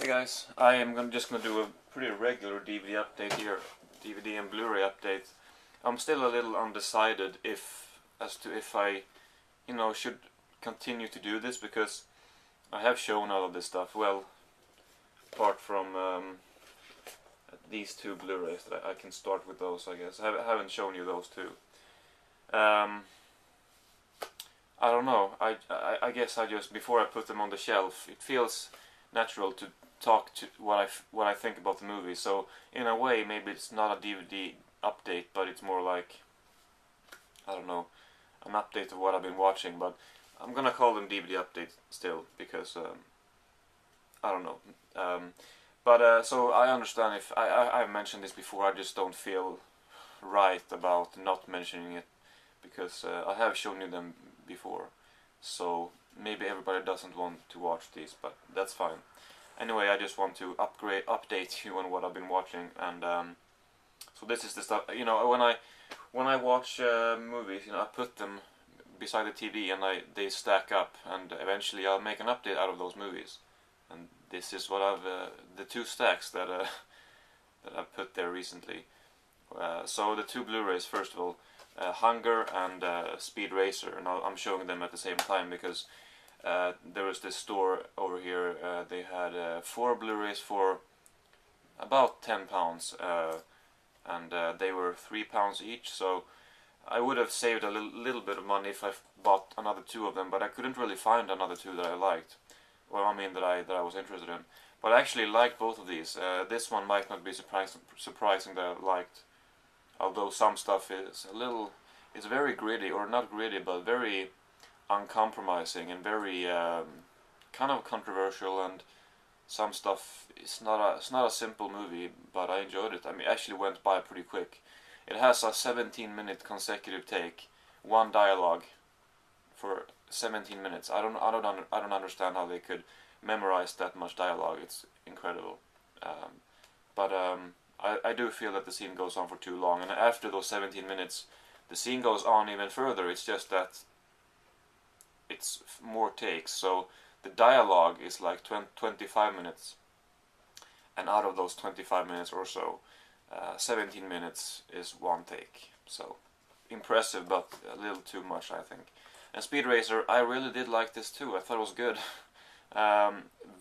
Hey guys, I am just gonna do a pretty regular DVD update here, DVD and Blu-ray update. I'm still a little undecided as to if I, should continue to do this, because I have shown all of this stuff. Well, apart from these two Blu-rays, that I can start with those. I guess I haven't shown you those two. I don't know. I guess I just, before I put them on the shelf, it feels natural to talk to what I think about the movie. So in a way, maybe it's not a DVD update, but it's more like, I don't know, an update of what I've been watching. But I'm gonna call them DVD updates still, because I don't know. So I understand if I've mentioned this before. I just don't feel right about not mentioning it, because I have shown you them before. So maybe everybody doesn't want to watch these, but that's fine. Anyway, I just want to update you on what I've been watching, and so this is the stuff. When I watch movies, I put them beside the TV, and they stack up, and eventually I'll make an update out of those movies. And this is what the two stacks that that I've put there recently. So the two Blu-rays, first of all, Hunger and Speed Racer, and I'm showing them at the same time because there was this store over here. They had 4 Blu-rays for about £10, and they were £3 each. So I would have saved a little bit of money if I bought another 2 of them, but I couldn't really find another 2 that I liked. Well, I mean that I was interested in. But I actually liked both of these. This one might not be surprising that I liked, although some stuff is it's very gritty, or not gritty, but very uncompromising and very kind of controversial, and some stuff it's not a simple movie, but I enjoyed it. I mean, it actually went by pretty quick. It has a 17-minute consecutive take, one dialogue for 17 minutes. I don't understand how they could memorize that much dialogue. It's incredible. I do feel that the scene goes on for too long, and after those 17 minutes, the scene goes on even further. It's just that it's more takes, so the dialogue is like 25 minutes, and out of those 25 minutes or so, 17 minutes is one take. So impressive, but a little too much, I think. And Speed Racer, I really did like this too. I thought it was good.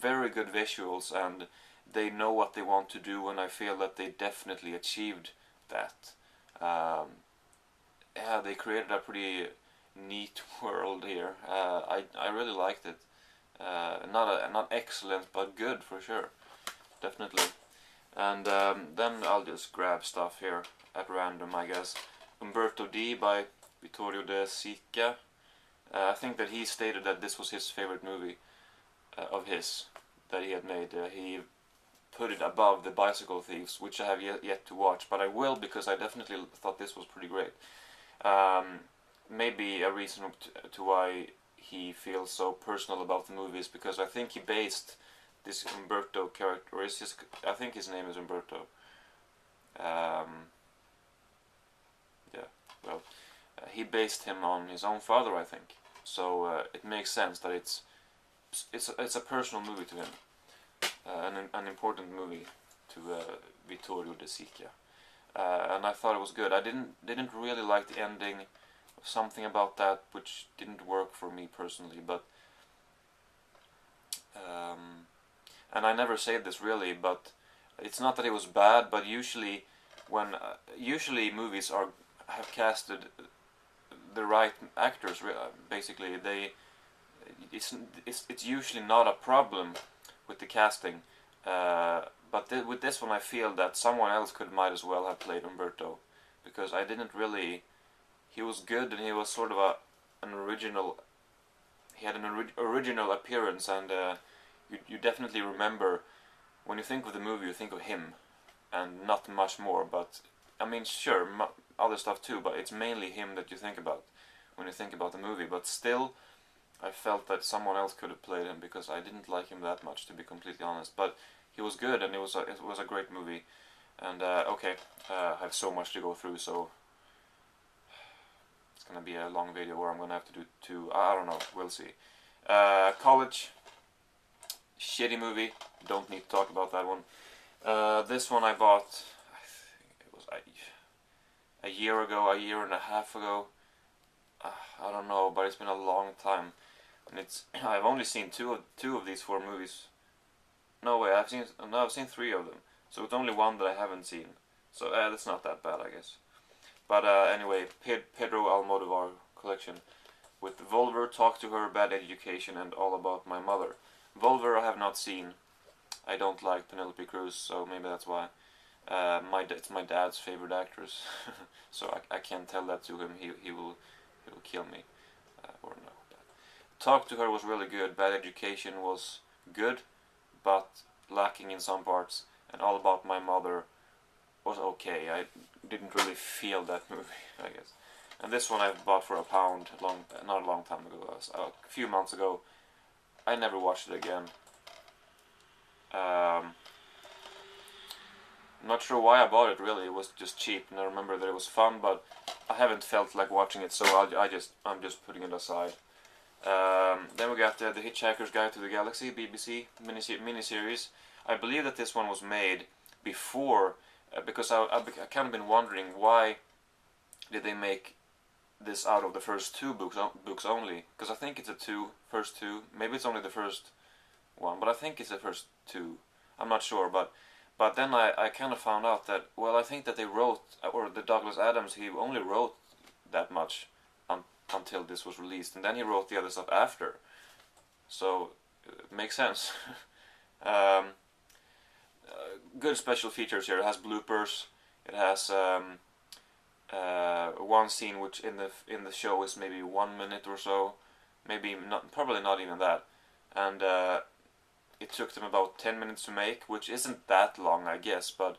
Very good visuals, and they know what they want to do, and I feel that they definitely achieved that. Yeah, they created a pretty neat world here. I really liked it. Not excellent, but good for sure, definitely. And then I'll just grab stuff here at random, I guess. Umberto D by Vittorio De Sica. I think that he stated that this was his favorite movie of his that he had made. He put it above The Bicycle Thieves, which I have yet to watch, but I will, because I definitely thought this was pretty great. Maybe a reason to why he feels so personal about the movie is because I think he based this Umberto character, or I think his name is Umberto. He based him on his own father, I think. So it makes sense that it's a personal movie to him, an important movie to Vittorio De Sica, and I thought it was good. I didn't really like the ending. Something about that which didn't work for me personally, but and I never say this really, but it's not that it was bad, but usually movies have casted the right actors. Basically, it's usually not a problem with the casting, but with this one I feel that someone else might as well have played Umberto, because I didn't really. He was good, and he was sort of an original. He had an original appearance, and you definitely remember when you think of the movie, you think of him, and not much more. But I mean, sure, other stuff too, but it's mainly him that you think about when you think about the movie. But still, I felt that someone else could have played him, because I didn't like him that much, to be completely honest. But he was good, and it was a great movie. And okay, I have so much to go through, so it's gonna be a long video, or I'm gonna have to do 2. I don't know. We'll see. College, shitty movie. don't need to talk about that one. This one I bought, I think it was a year ago, a year and a half ago. I don't know, but it's been a long time, and it's I've only seen two of these four movies. No way, I've seen three of them. So it's only one that I haven't seen. So that's not that bad, I guess. But anyway, Pedro Almodovar collection with Volver, Talk to Her, Bad Education, and All About My Mother. Volver I have not seen. I don't like Penelope Cruz, so maybe that's why. It's my dad's favorite actress, so I can't tell that to him. He will kill me, or no. Talk to Her was really good. Bad Education was good, but lacking in some parts. And All About My Mother was okay. I didn't really feel that movie, I guess. And this one I bought for £1, not a long time ago, a few months ago. I never watched it again. Not sure why I bought it, really. It was just cheap, and I remember that it was fun, but I haven't felt like watching it, so I'm just putting it aside. Then we got the Hitchhiker's Guide to the Galaxy, BBC miniseries. I believe that this one was made before, because I've kind of been wondering why did they make this out of the first two books only? Because I think it's first two. Maybe it's only the first one, but I think it's the first two. I'm not sure, but then I kind of found out that, well, I think that they wrote, or the Douglas Adams, he only wrote that much until this was released, and then he wrote the other stuff after. So it makes sense. Good special features here. It has bloopers. It has one scene which in the show is maybe 1 minute or so, maybe not, probably not even that, and it took them about 10 minutes to make, which isn't that long, I guess, but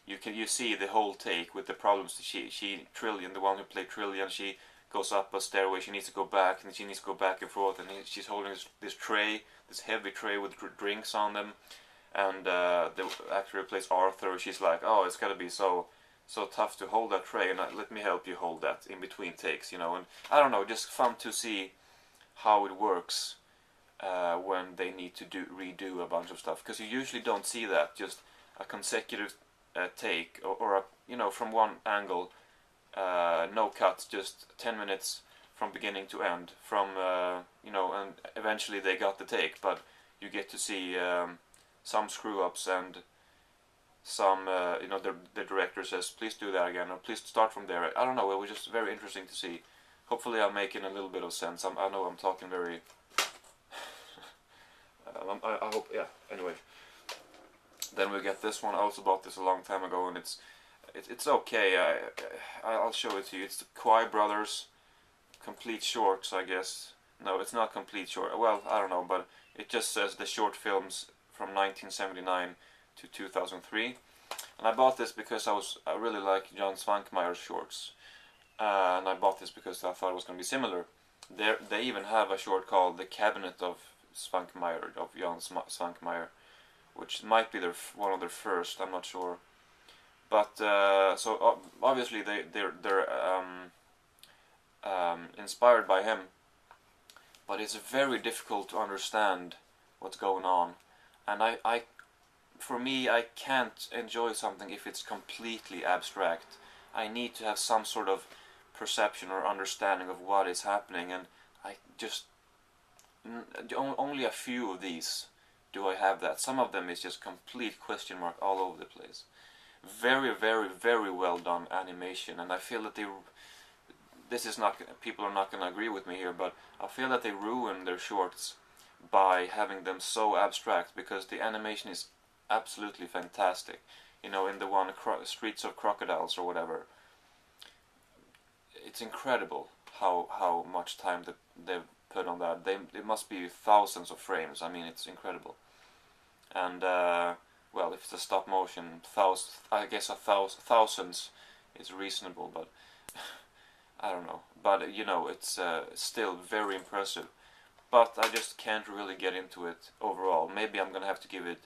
you see the whole take with the problems. She Trillian, the one who played Trillian, she goes up a stairway, she needs to go back, and she needs to go back and forth, and she's holding this tray, this heavy tray with drinks on them, and the actor who plays Arthur, she's like, oh, it's gotta be so tough to hold that tray, and let me help you hold that in between takes, and I don't know, just fun to see how it works when they need to redo a bunch of stuff, because you usually don't see that, just a consecutive take, or from one angle, no cuts, just 10 minutes from beginning to end, and eventually they got the take, but you get to see some screw-ups, and some, the director says, please do that again, or please start from there. I don't know, it was just very interesting to see. Hopefully I'm making a little bit of sense. I know I'm talking very... I hope, yeah, anyway. Then we get this one. I also bought this a long time ago, and it's okay. I'll show it to you. It's the Kwai Brothers complete shorts, I guess. No, it's not complete short. Well, I don't know, but it just says the short films from 1979 to 2003. And I bought this because I really like John Svankmeyer's shorts. And I bought this because I thought it was going to be similar. They even have a short called The Cabinet of Svankmajer, of Jan Svankmajer, which might be one of their first, I'm not sure. But so obviously they're inspired by him, but it's very difficult to understand what's going on, and for me, I can't enjoy something if it's completely abstract. I need to have some sort of perception or understanding of what is happening, and I just only a few of these do I have that. Some of them is just complete question mark all over the place. Very, very, very well done animation, and I feel that this is not, people are not going to agree with me here, but I feel that they ruin their shorts by having them so abstract, because the animation is absolutely fantastic. In the one Streets of Crocodiles or whatever, it's incredible how much time they've put on that. It must be thousands of frames. I mean, it's incredible. And well, if it's a stop motion, I guess thousands is reasonable, but I don't know. But it's still very impressive. But I just can't really get into it overall. Maybe I'm gonna have to give it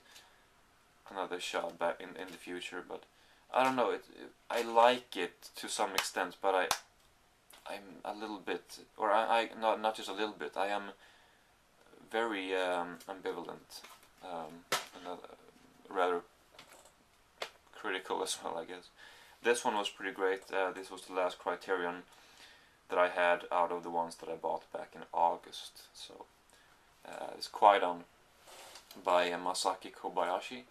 another shot back in the future, but I don't know. I like it to some extent, but I'm a little bit, or I not just a little bit. I am very ambivalent. critical as well, I guess. This one was pretty great. This was the last Criterion that I had out of the ones that I bought back in August. So it's Kwaidan by Masaki Kobayashi,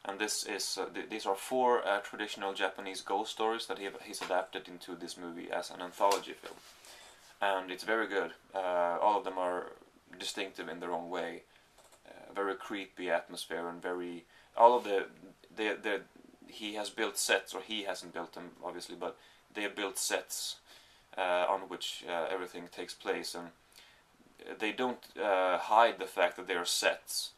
and this is these are 4 traditional Japanese ghost stories that he's adapted into this movie as an anthology film, and it's very good. All of them are distinctive in their own way. Very creepy atmosphere, and very all of the he has built sets, or he hasn't built them obviously, but they have built sets on which everything takes place, and they don't hide the fact that they are sets.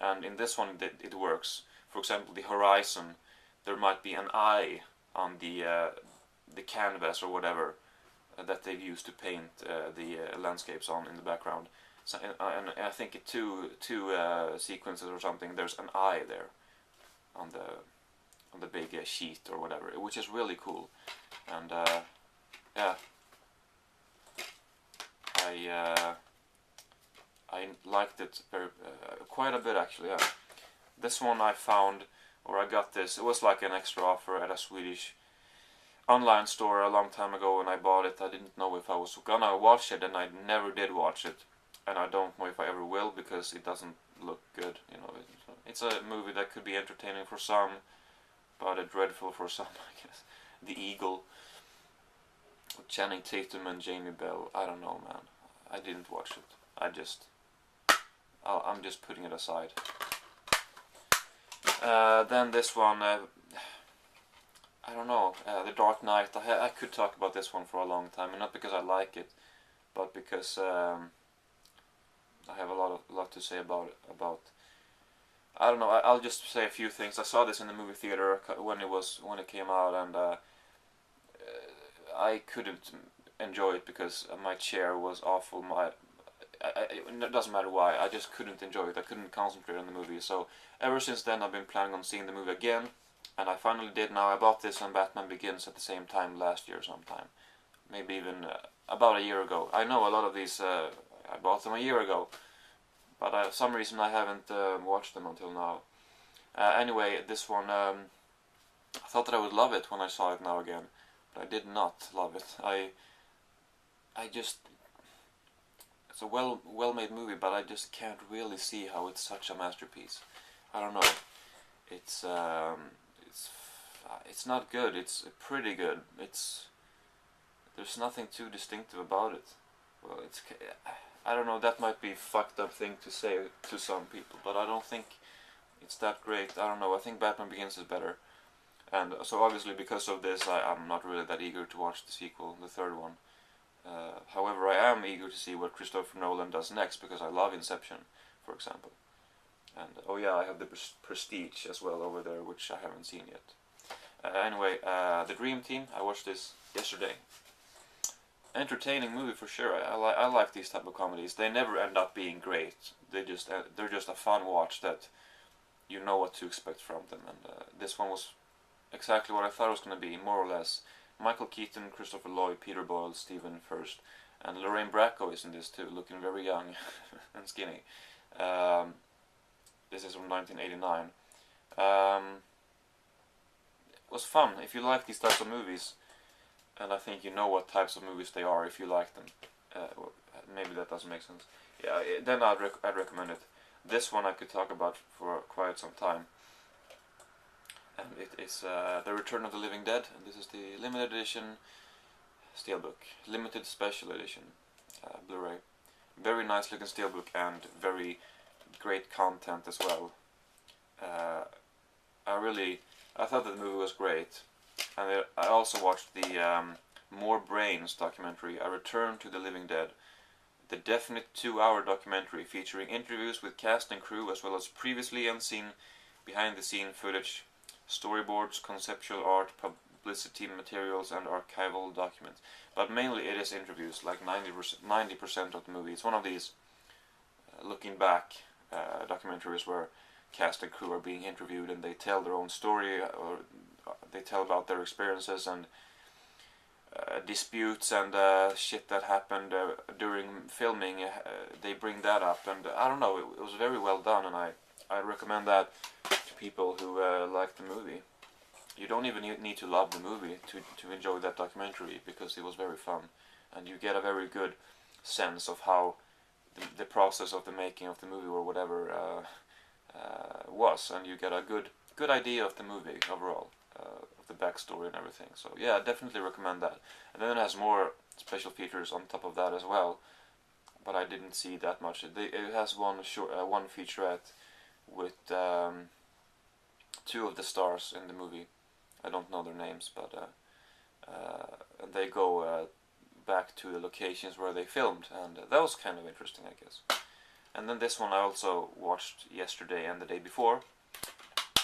And in this one it works. For example, the horizon, there might be an eye on the canvas or whatever that they've used to paint the landscapes on in the background. So, and I think in two sequences or something, there's an eye there on the big sheet or whatever, which is really cool. And yeah, I liked it very quite a bit actually. Yeah. This one I found, or I got this. It was like an extra offer at a Swedish online store a long time ago, and I bought it. I didn't know if I was gonna watch it, and I never did watch it, and I don't know if I ever will, because it doesn't look good. You know, it's a movie that could be entertaining for some, but dreadful for some, I guess. The Eagle, with Channing Tatum and Jamie Bell. I don't know, man. I didn't watch it. I'm just putting it aside. Then this one, I don't know, The Dark Knight. I could talk about this one for a long time, and not because I like it, but because I have a lot to say about it. I don't know. I'll just say a few things. I saw this in the movie theater when it came out, and I couldn't enjoy it because my chair was awful. It doesn't matter why. I just couldn't enjoy it. I couldn't concentrate on the movie. So ever since then, I've been planning on seeing the movie again, and I finally did. Now I bought this and Batman Begins at the same time last year sometime, maybe even about a year ago. I know a lot of these. I bought them a year ago, but for some reason I haven't watched them until now. Anyway, this one, I thought that I would love it when I saw it now again, but I did not love it. I just, it's a well-made movie, but I just can't really see how it's such a masterpiece. I don't know. It's not good. It's pretty good. There's nothing too distinctive about it. Well, I don't know. That might be a fucked up thing to say to some people, but I don't think it's that great. I don't know. I think Batman Begins is better, and so obviously because of this, I'm not really that eager to watch the sequel, the third one. However, I am eager to see what Christopher Nolan does next, because I love Inception, for example. And oh yeah, I have the Prestige as well over there, which I haven't seen yet. Anyway, The Dream Team. I watched this yesterday. Entertaining movie for sure. I like these type of comedies. They never end up being great. They're just a fun watch that you know what to expect from them. And this one was exactly what I thought it was going to be, more or less. Michael Keaton, Christopher Lloyd, Peter Boyle, Stephen Furst, and Lorraine Bracco is in this too, looking very young and skinny. This is from 1989. It was fun. If you like these types of movies, and I think you know what types of movies they are if you like them. Maybe that doesn't make sense. Yeah, then I'd recommend it. This one I could talk about for quite some time. And it is The Return of the Living Dead. And this is the limited edition steelbook. Limited special edition Blu-ray. Very nice looking steelbook and very great content as well. I thought that the movie was great. And I also watched the More Brains documentary, A Return to the Living Dead. The definite 2-hour documentary featuring interviews with cast and crew, as well as previously unseen behind-the-scene footage, storyboards, conceptual art, publicity materials, and archival documents. But mainly it is interviews, like 90% of the movie. It's one of these looking back documentaries where cast and crew are being interviewed and they tell their own story, or they tell about their experiences and disputes and shit that happened during filming. They bring that up, and I don't know, it was very well done, and I recommend that to people who like the movie. you don't even need to love the movie to enjoy that documentary, because it was very fun, and you get a very good sense of how the process of the making of the movie or whatever was, and you get a good idea of the movie overall, of the backstory and everything. So yeah, I definitely recommend that. And then it has more special features on top of that as well, but I didn't see that much. It has one featurette with two of the stars in the movie. I don't know their names, but they go back to the locations where they filmed, and that was kind of interesting, I guess. And then this one I also watched yesterday and the day before,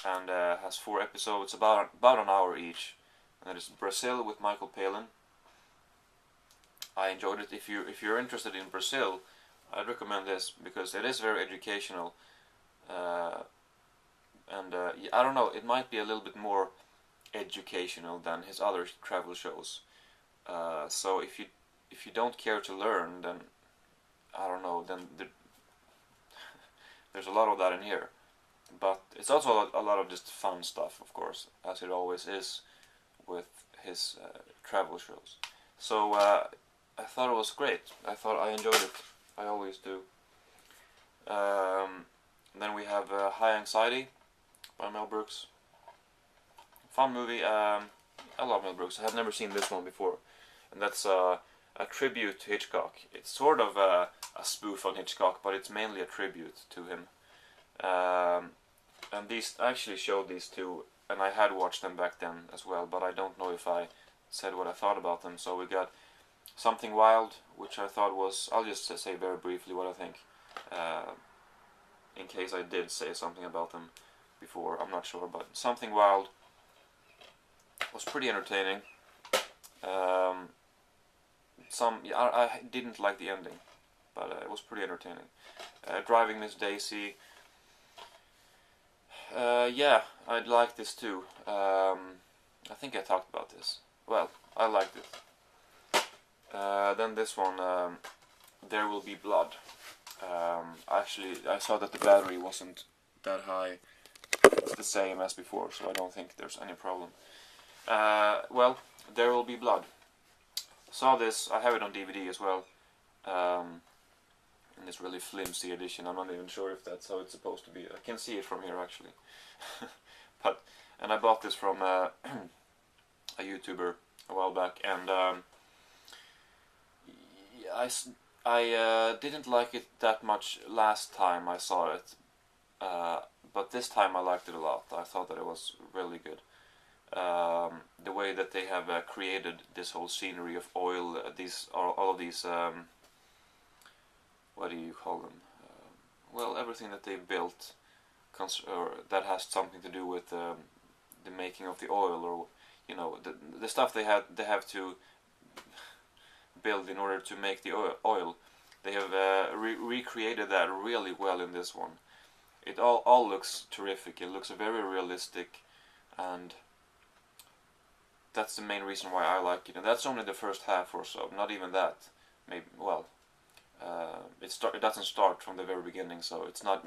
and has 4 episodes, about an hour each, and it is Brazil with Michael Palin. I enjoyed it. If you're interested in Brazil, I'd recommend this because it is very educational, and I don't know, it might be a little bit more educational than his other travel shows. So if you don't care to learn, then I don't know, then there's a lot of that in here. But it's also a lot of just fun stuff, of course, as it always is with his travel shows. So I thought it was great. I thought I enjoyed it. I always do. Then we have High Anxiety by Mel Brooks. Fun movie. I love Mel Brooks. I have never seen this one before, and that's a tribute to Hitchcock. It's sort of a spoof on Hitchcock, but it's mainly a tribute to him. And these, I actually showed these two, and I had watched them back then as well, but I don't know if I said what I thought about them. So we got Something Wild, which I thought was, I'll just say very briefly what I think, in case I did say something about them before, I'm not sure, but Something Wild was pretty entertaining. I didn't like the ending, but it was pretty entertaining. Driving Miss Daisy, yeah, I'd like this too. I think I talked about this. Well, I liked it. Then this one, There Will Be Blood. Actually, I saw that the battery wasn't that high. It's the same as before, so I don't think there's any problem. Well, There Will Be Blood. Saw this, I have it on DVD as well. In this really flimsy edition. I'm not even sure if that's how it's supposed to be. I can see it from here actually. And I bought this from a YouTuber a while back, and I didn't like it that much last time I saw it, but this time I liked it a lot. I thought that it was really good. The way that they have created this whole scenery of oil, all of these, what do you call them? Well, everything that they built, or that has something to do with the making of the oil, or the stuff they have to build in order to make the oil. They have recreated that really well in this one. It all looks terrific. It looks very realistic, and that's the main reason why I like it. And that's only the first half or so. Not even that. Maybe, well, it doesn't start from the very beginning, so it's not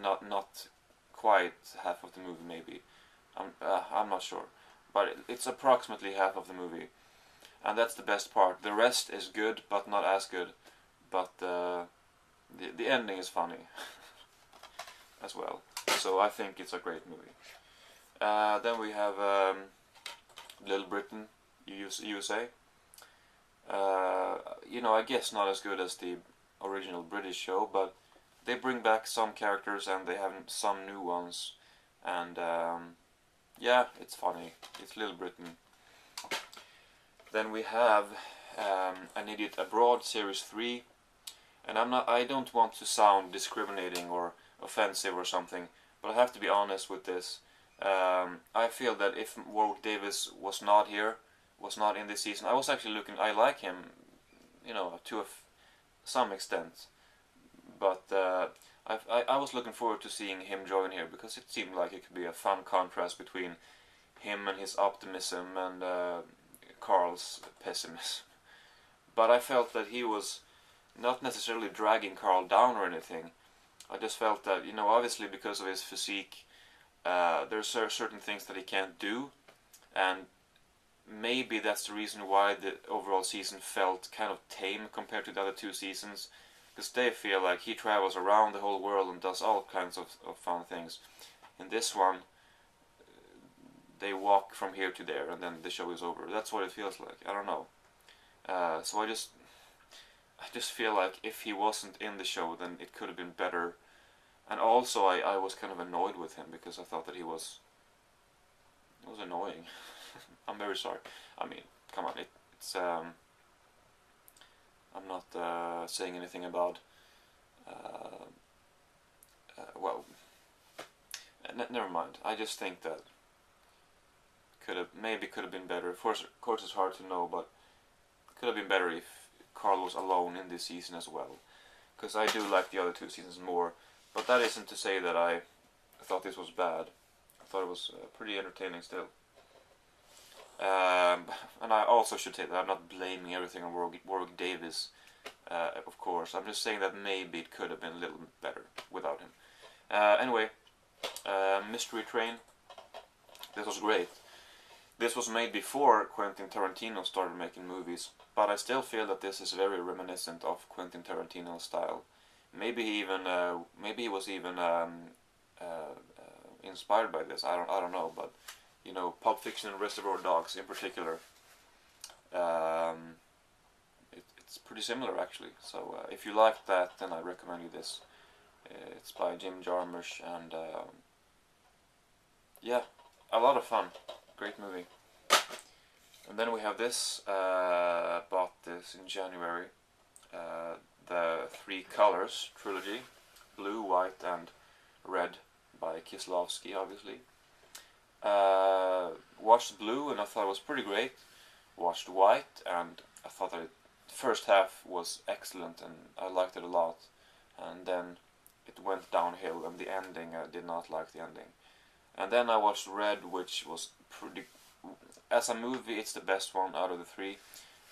quite half of the movie. Maybe I'm not sure, but it's approximately half of the movie, and that's the best part. The rest is good, but not as good. But the ending is funny as well. So I think it's a great movie. Then we have Little Britain, USA. I guess not as good as the original British show, but they bring back some characters and they have some new ones, and yeah, it's funny. It's Little Britain. Then we have An Idiot Abroad Series 3, and I don't want to sound discriminating or offensive or something, but I have to be honest with this. I feel that if Warwick Davis was not in this season, I was actually I like him, to some extent, but I was looking forward to seeing him join here, because it seemed like it could be a fun contrast between him and his optimism and Carl's pessimism. But I felt that he was not necessarily dragging Carl down or anything. I just felt that, obviously because of his physique, there's certain things that he can't do, and maybe that's the reason why the overall season felt kind of tame compared to the other two seasons, because they feel like he travels around the whole world and does all kinds of fun things. In this one, they walk from here to there and then the show is over. That's what it feels like. I don't know. So I just feel like if he wasn't in the show, then it could have been better. And also, I was kind of annoyed with him because I thought that it was annoying. I'm very sorry. I mean, come on, it's I'm not saying anything about well, never mind. I just think that could have been better. Of course, it's hard to know, but could have been better if Carl was alone in this season as well. Because I do like the other two seasons more, but that isn't to say that I thought this was bad. I thought it was pretty entertaining still. And I also should say that I'm not blaming everything on Warwick Davis, of course. I'm just saying that maybe it could have been a little better without him. Anyway, Mystery Train. This was great. This was made before Quentin Tarantino started making movies, but I still feel that this is very reminiscent of Quentin Tarantino's style. Maybe he was even inspired by this. I don't know, but you know, Pulp Fiction and Reservoir Dogs in particular. It's pretty similar actually. So if you like that, then I recommend you this. It's by Jim Jarmusch, and yeah, a lot of fun. Great movie. And then we have this. Bought this in January. The Three Colors trilogy, blue, white, and red, by Kieslowski, obviously. Watched blue and I thought it was pretty great. Watched white and I thought that the first half was excellent and I liked it a lot. And then it went downhill, and the ending, I did not like the ending. And then I watched red, which was pretty... As a movie, it's the best one out of the three.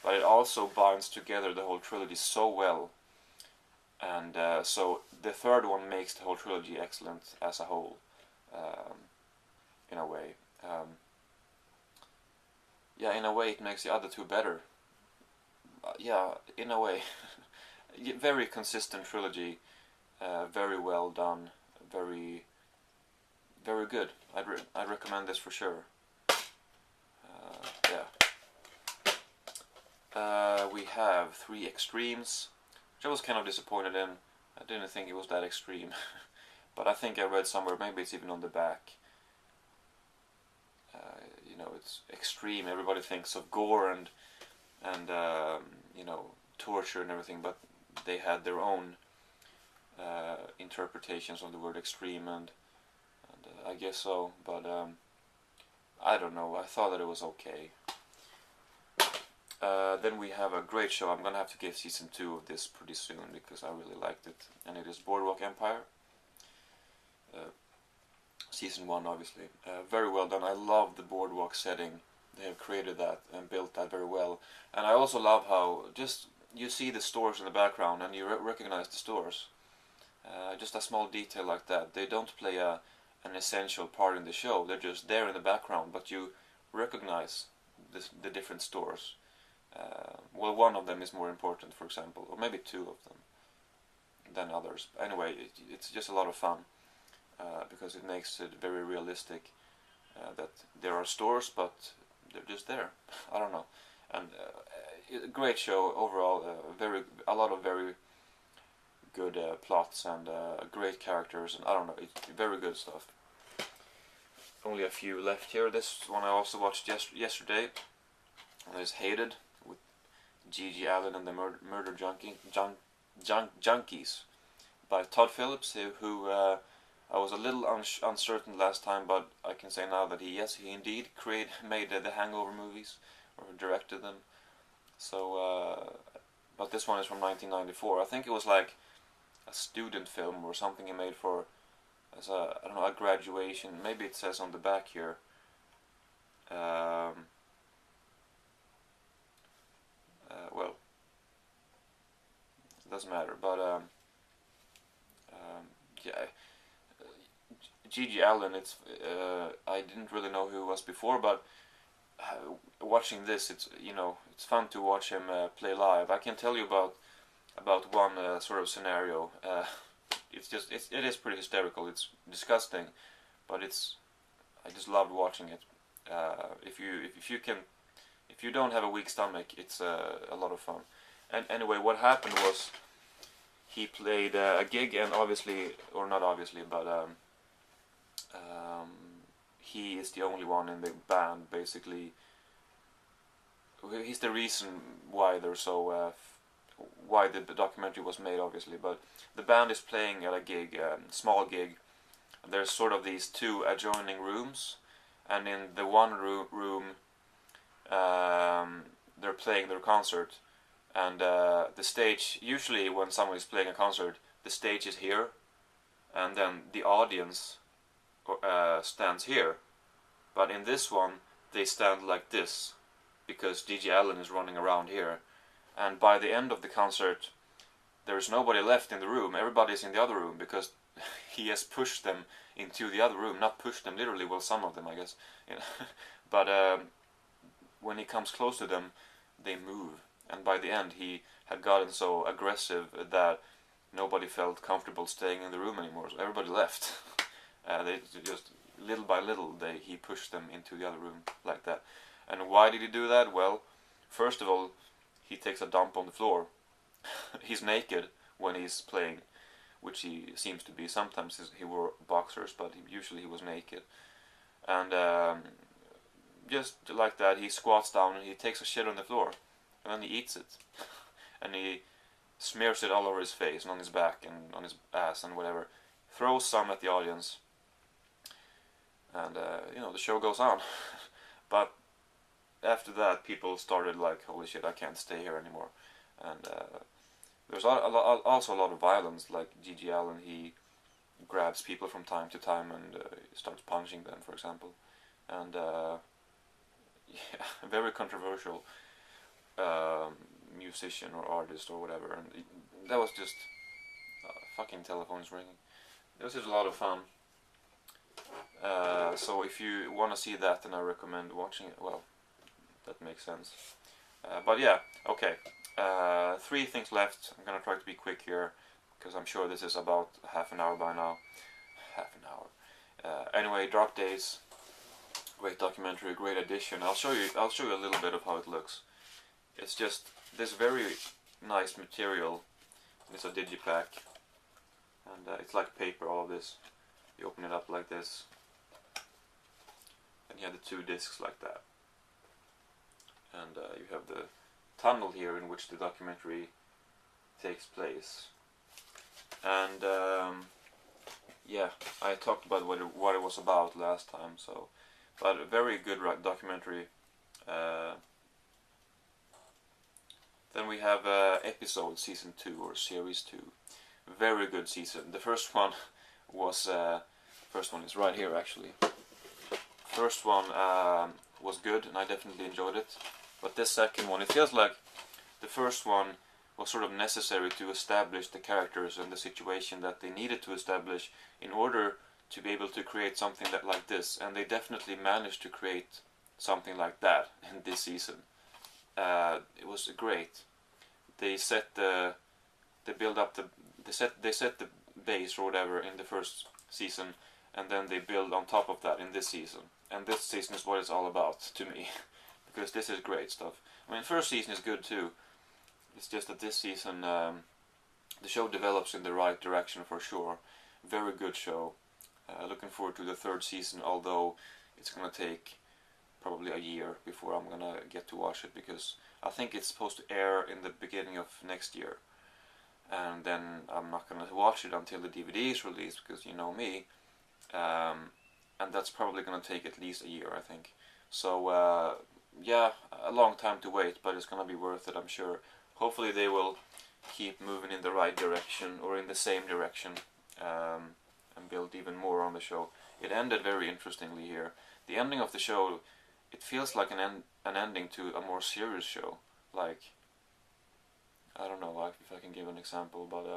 But it also binds together the whole trilogy so well. And so the third one makes the whole trilogy excellent as a whole. In a way. Yeah, in a way it makes the other two better. Yeah, in a way. Very consistent trilogy. Very well done. Very good. I'd recommend this for sure. Yeah. We have Three Extremes, which I was kind of disappointed in. I didn't think it was that extreme. But I think I read somewhere, maybe it's even on the back. You know, it's extreme. Everybody thinks of gore and you know, torture and everything, but they had their own interpretations of the word extreme, and I guess so. But I don't know. I thought that it was okay. Then we have a great show. I'm gonna have to get season 2 of this pretty soon because I really liked it, and it is Boardwalk Empire. Season 1, obviously. Very well done. I love the boardwalk setting. They have created that and built that very well. And I also love how just you see the stores in the background and you recognize the stores. Just a small detail like that. They don't play an essential part in the show. They're just there in the background, but you recognize the different stores. Well, one of them is more important, for example, or maybe two of them than others. Anyway, it's just a lot of fun. Because it makes it very realistic that there are stores, but they're just there. I don't know. And great show overall. A lot of very good plots and great characters, and I don't know. It's very good stuff. Only a few left here. This one I also watched yesterday. And it's Hated with Gigi Allen and the Murder Junkies by Todd Phillips, who I was a little uncertain last time, but I can say now that he indeed made the Hangover movies, or directed them. So, but this one is from 1994. I think it was like a student film or something he made for, as a, I don't know, a graduation. Maybe it says on the back here. Well, it doesn't matter, but yeah. Gigi Allen, I didn't really know who he was before, but watching this, it's it's fun to watch him play live. I can tell you about one sort of scenario. It is pretty hysterical. It's disgusting, but I just loved watching it. If you don't have a weak stomach, it's a lot of fun. And anyway, what happened was he played a gig, and obviously, or not obviously, but he is the only one in the band. Basically, he's the reason why they're so why the documentary was made, obviously. But the band is playing at a gig, small gig. There's sort of these two adjoining rooms, and in the one room they're playing their concert, and the stage, usually when someone is playing a concert, the stage is here, and then the audience stands here. But in this one, they stand like this, because DJ Allen is running around here. And by the end of the concert, there's nobody left in the room. Everybody's in the other room, because he has pushed them into the other room. Not pushed them literally, well, some of them, I guess. But when he comes close to them, they move. And by the end, he had gotten so aggressive that nobody felt comfortable staying in the room anymore. So everybody left. They just, little by little, he pushed them into the other room like that. And why did he do that? Well, first of all, he takes a dump on the floor. He's naked when he's playing, which he seems to be. Sometimes he wore boxers, but usually he was naked. And just like that, he squats down and he takes a shit on the floor, and then he eats it. And he smears it all over his face and on his back and on his ass and whatever. Throws some at the audience, and the show goes on. But after that, people started like, holy shit, I can't stay here anymore. And there's also a lot of violence, like G.G. Allen, he grabs people from time to time and starts punching them, for example. And yeah, very controversial musician or artist or whatever. And that was just fucking telephone's ringing. It was just a lot of fun. So if you want to see that, then I recommend watching it. Well, that makes sense. But yeah, okay. 3 things left. I'm gonna try to be quick here, because I'm sure this is about half an hour by now. Half an hour. Anyway, Dark Days, great documentary, great addition. I'll show you a little bit of how it looks. It's just this very nice material. It's a digipack, and it's like paper. All of this. You open it up like this, and you have the 2 discs like that. And you have the tunnel here in which the documentary takes place. And yeah, I talked about what it was about last time. So, but a very good documentary. Then we have episode season 2 or series 2. Very good season. The first one was first one is right here actually. First one was good, and I definitely enjoyed it. But this second one, it feels like the first one was sort of necessary to establish the characters and the situation that they needed to establish in order to be able to create something like this. And they definitely managed to create something like that in this season. It was great. They set the base or whatever in the first season, and then they build on top of that in this season. And this season is what it's all about to me. Because this is great stuff. I mean, first season is good too. It's just that this season, the show develops in the right direction for sure. Very good show. Looking forward to the 3rd season, although it's gonna take probably a year before I'm gonna get to watch it, because I think it's supposed to air in the beginning of next year. And then I'm not gonna watch it until the DVD is released, because you know me. And that's probably gonna take at least a year, I think. So yeah, a long time to wait, but it's gonna be worth it, I'm sure. Hopefully they will keep moving in the right direction, or in the same direction, and build even more on the show. It ended very interestingly here. The ending of the show, it feels like an ending to a more serious show. Like, I don't know if I can give an example, but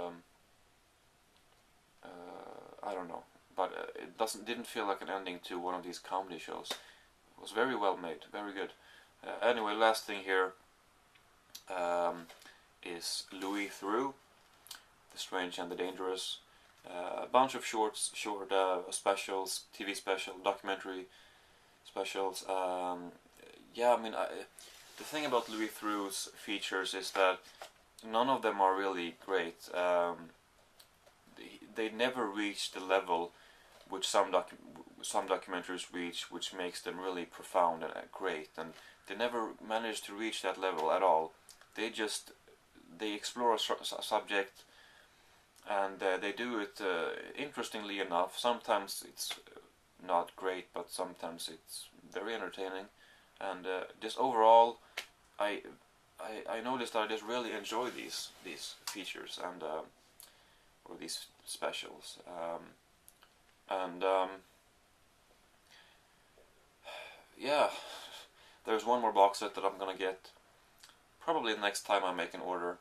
I don't know. But it didn't feel like an ending to one of these comedy shows. was very well made, very good. Anyway, last thing here is Louis Theroux, The Strange and the Dangerous. A bunch of short specials, TV special, documentary specials. Yeah, I mean, the thing about Louis Theroux's features is that none of them are really great. They never reach the level which some documentaries reach, which makes them really profound and great. And they never manage to reach that level at all. They explore a subject, and they do it interestingly enough. Sometimes it's not great, but sometimes it's very entertaining. And just overall, I noticed that I just really enjoy these features and or these specials. Yeah, there's one more box set that I'm gonna get probably the next time I make an order,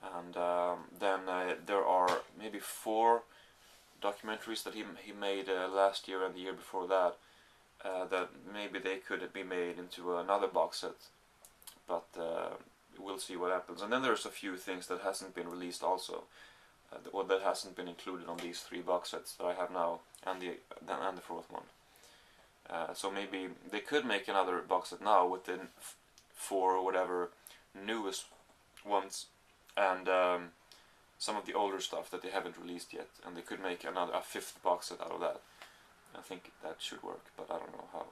and then there are maybe 4 documentaries that he made last year and the year before that, that maybe they could be made into another box set, but we'll see what happens. And then there's a few things that hasn't been released also, or that hasn't been included on these 3 box sets that I have now, and the 4th one. So maybe they could make another box set now with the 4 or whatever newest ones, and some of the older stuff that they haven't released yet, and they could make a 5th box set out of that. I think that should work, but I don't know how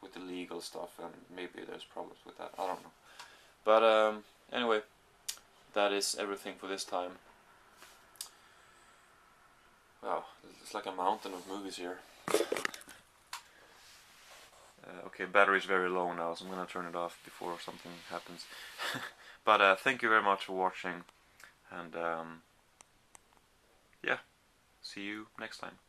with the legal stuff, and maybe there's problems with that. I don't know. But anyway, that is everything for this time. Wow, it's like a mountain of movies here. Okay, battery's very low now, so I'm gonna turn it off before something happens. But thank you very much for watching, and yeah, see you next time.